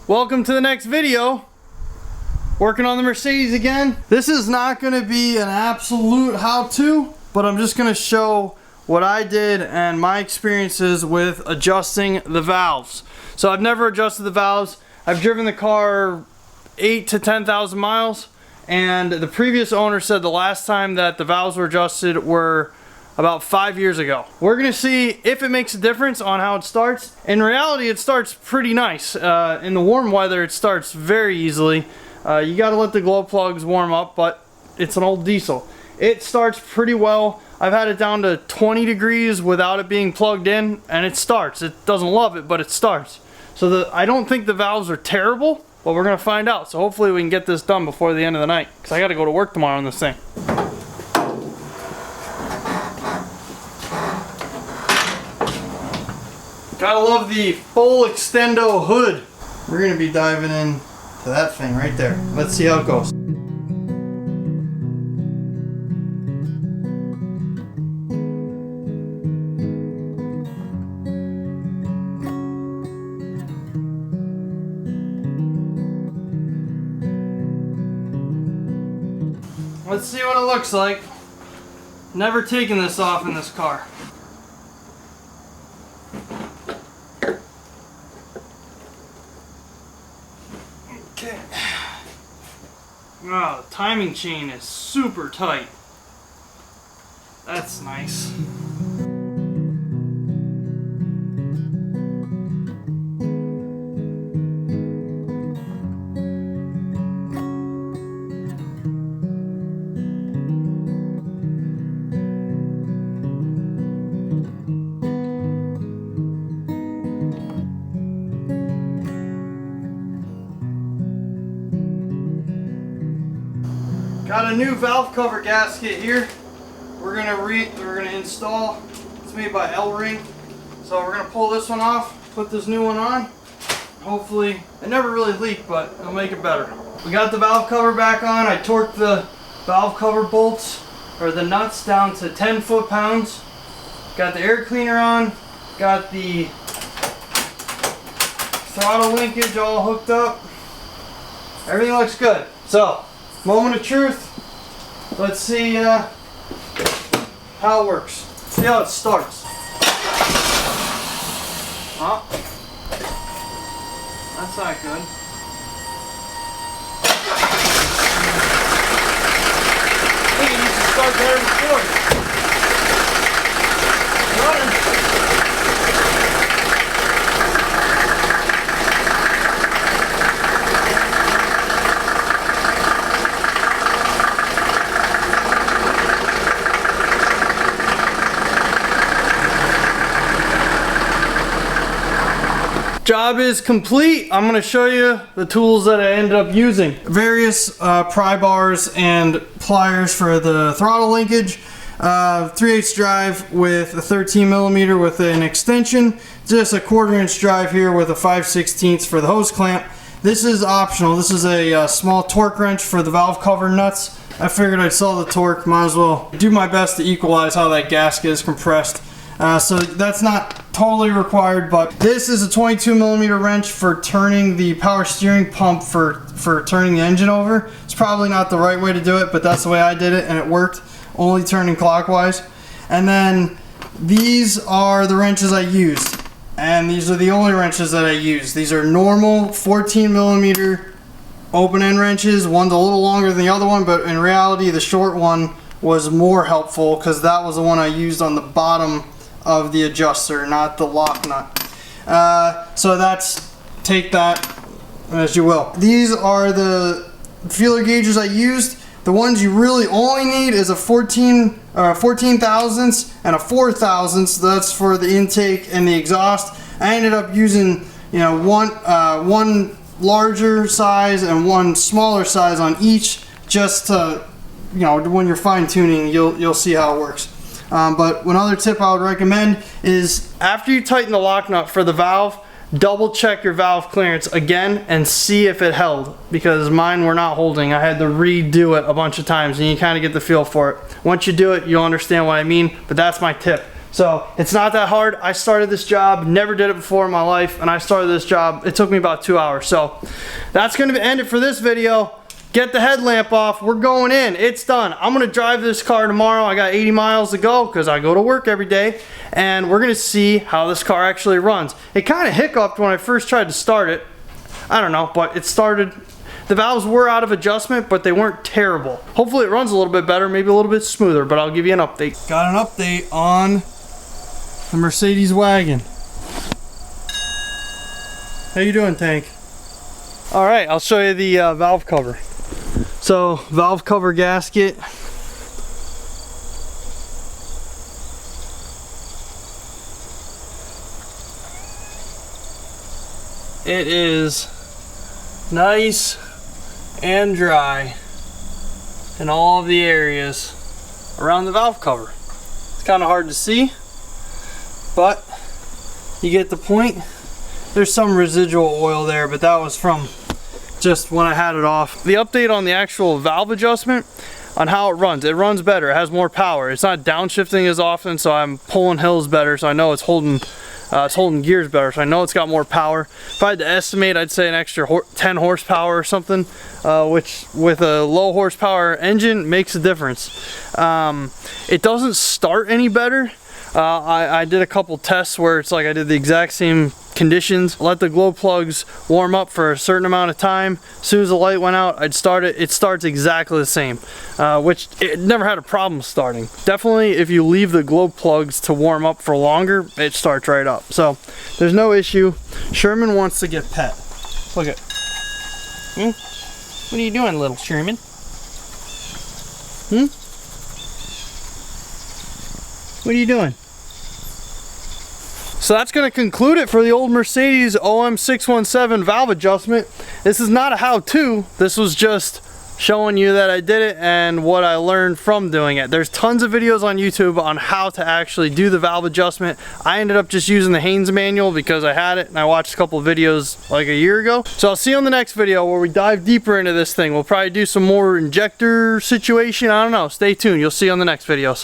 Welcome to the next video. Working on the Mercedes again. This is not going to be an absolute how-to, but I'm just going to show what I did and my experiences with adjusting the valves. So I've never adjusted the valves. I've driven the car 8 to 10,000 miles, and the previous owner said the last time that the valves were adjusted were about 5 years ago. We're gonna see if it makes a difference on how it starts. In reality, it starts pretty nice. In the warm weather, it starts very easily. You gotta let the glow plugs warm up, but it's an old diesel. It starts pretty well. I've had it down to 20 degrees without it being plugged in, and it starts. It doesn't love it, but it starts. So I don't think the valves are terrible, but we're gonna find out. So hopefully we can get this done before the end of the night, because I gotta go to work tomorrow on this thing. Gotta love the full extendo hood. We're gonna be diving in to that thing right there. Let's see how it goes. Let's see what it looks like. Never taken this off in this car. Okay. Wow, the timing chain is super tight. That's nice. Got a new valve cover gasket here. We're gonna install. It's made by L-Ring. So we're gonna pull this one off, put this new one on. Hopefully, it never really leaked, but it'll make it better. We got the valve cover back on. I torqued the valve cover bolts, or the nuts, down to 10 foot-pounds. Got the air cleaner on. Got the throttle linkage all hooked up. Everything looks good. So, moment of truth. Let's see how it works. See how it starts. Oh, that's not good. I think it used to start better before. Running. Job is complete. I'm going to show you the tools that I ended up using. Various pry bars and pliers for the throttle linkage. 3/8 drive with a 13mm with an extension. Just a 1/4 inch drive here with a 5/16 for the hose clamp. This is optional. This is a small torque wrench for the valve cover nuts. I figured I'd sell the torque. Might as well do my best to equalize how that gasket is compressed. So that's not totally required, but this is a 22mm wrench for turning the power steering pump for turning the engine over. It's probably not the right way to do it, but that's the way I did it, and it worked, only turning clockwise. And then these are the wrenches I used, and these are the only wrenches that I used. These are normal 14mm open end wrenches. One's a little longer than the other one, but in reality the short one was more helpful because that was the one I used on the bottom of the adjuster, not the lock nut. So take that as you will. These are the feeler gauges I used. The ones you really only need is a 14 thousandths and a 4 thousandths. That's for the intake and the exhaust. I ended up using, one larger size and one smaller size on each, just to, when you're fine tuning, you'll see how it works. But another tip I would recommend is after you tighten the lock nut for the valve, double check your valve clearance again and see if it held, because mine were not holding. I had to redo it a bunch of times, and you kind of get the feel for it. Once you do it, you'll understand what I mean, but that's my tip. So it's not that hard. I started this job, never did it before in my life, and I started this job, it took me about 2 hours. So that's gonna end it for this video. Get the headlamp off, we're going in, it's done. I'm gonna drive this car tomorrow. I got 80 miles to go because I go to work every day, and we're gonna see how this car actually runs. It kind of hiccuped when I first tried to start it. I don't know, but it started. The valves were out of adjustment, but they weren't terrible. Hopefully it runs a little bit better, maybe a little bit smoother, but I'll give you an update. Got an update on the Mercedes wagon. How you doing, Tank? All right, I'll show you the valve cover. So, valve cover gasket. It is nice and dry in all of the areas around the valve cover. It's kind of hard to see, but you get the point. There's some residual oil there, but that was from just when I had it off. The update on the actual valve adjustment on how it runs better. It has more power. It's not downshifting as often, so I'm pulling hills better, so I know it's holding gears better, so I know it's got more power. If I had to estimate, I'd say an extra 10 horsepower or something, which with a low horsepower engine makes a difference. It doesn't start any better. I did a couple tests where it's like I did the exact same conditions, let the glow plugs warm up for a certain amount of time. As soon as the light went out, I'd start it. It starts exactly the same, which it never had a problem starting. Definitely if you leave the glow plugs to warm up for longer, it starts right up. So there's no issue. Sherman wants to get pet. Look at. What are you doing, little Sherman? What are you doing? So that's going to conclude it for the old Mercedes OM617 valve adjustment. This is not a how-to, this was just showing you that I did it and what I learned from doing it. There's tons of videos on YouTube on how to actually do the valve adjustment. I ended up just using the Haynes manual because I had it and I watched a couple of videos like a year ago. So I'll see you on the next video where we dive deeper into this thing. We'll probably do some more injector situation, I don't know. Stay tuned, you'll see you on the next videos.